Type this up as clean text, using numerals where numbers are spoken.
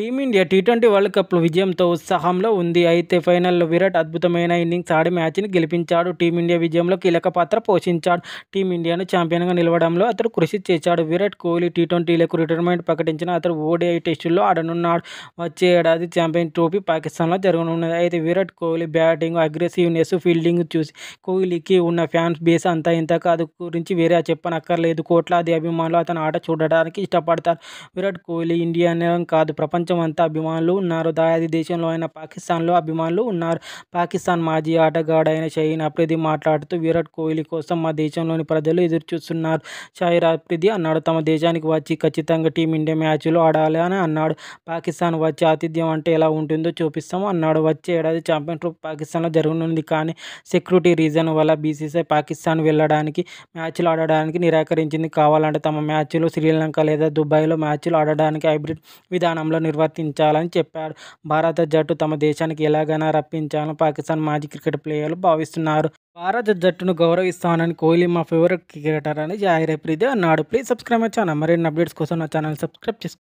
Team India T20 world cup విజయంతో ఉత్సాహంలో ఉంది. అయితే ఫైనల్లో విరాట్ అద్భుతమైన ఇన్నింగ్స్ ఆడి మ్యాచ్ని గెలిపించాడు. టీమిండియా విజయంలో కీలక పాత్ర పోషించాడు. టీమిండియాను ఛాంపియన్గా నిలవడంలో అతడు కృషి చేశాడు. విరాట్ కోహ్లీ టీ20లకు రిటైర్మెంట్ ప్రకటించిన అతడు ఓడిఐ టెస్టుల్లో ఆడనున్నాడు. వచ్చే ఏడాది ఛాంపియన్స్ ట్రోఫీ పాకిస్తాన్లో జరగనున్నది. అయితే Virat Kohli batting, aggressiveness, fielding చూసి కోహ్లీకి ఉన్న ఫ్యాన్స్ బేస్ అంతా ఇంత కాదు. గురించి వేరే చెప్పనక్కర్లేదు. కోట్లాది అభిమానులు అతని ఆట చూడడానికి ఇష్టపడతారు. విరాట్ కోహ్లీ ఇండియానే కాదు, ప్రపంచం అంతా అభిమానులు ఉన్నారు. దాయాది దేశంలో అయిన పాకిస్తాన్లో అభిమానులు ఉన్నారు. పాకిస్తాన్ మాజీ ఆటగాడైన షహీన్ అఫ్రిది మాట్లాడుతూ విరాట్ కోహ్లీ కోసం మా దేశంలోని ప్రజలు ఎదురుచూస్తున్నారు. షహీన్ అఫ్రిది అన్నాడు. తమ దేశానికి వచ్చి ఖచ్చితంగా టీమిండియా మ్యాచ్లు ఆడాలి అని అన్నాడు. పాకిస్తాన్ వచ్చి ఆతిథ్యం అంటే ఎలా ఉంటుందో చూపిస్తాం అన్నాడు. వచ్చే ఏడాది ఛాంపియన్ ట్రోఫీ పాకిస్తాన్లో జరగనుంది. కానీ సెక్యూరిటీ రీజన్ వల్ల బీసీసీఐ పాకిస్తాన్ వెళ్ళడానికి, మ్యాచ్లు ఆడడానికి నిరాకరించింది. కావాలంటే తమ మ్యాచ్లు శ్రీలంక లేదా దుబాయ్లో మ్యాచ్లు ఆడడానికి హైబ్రిడ్ విధానంలో నిర్వర్తించాలని చెప్పాడు. భారత జట్టు తమ దేశానికి ఎలాగైనా రప్పించాలని పాకిస్తాన్ మాజీ క్రికెట్ ప్లేయర్లు భావిస్తున్నారు. భారత జట్టును గౌరవిస్తానని కోహ్లీ మా ఫేవరెట్ క్రికెటర్ అని షహీన్ అఫ్రిది అన్నాడు. Please subscribe my channel. మరిన్ని అప్డేట్స్ కోసం నా ఛానల్ సబ్స్క్రైబ్ చేసుకోండి.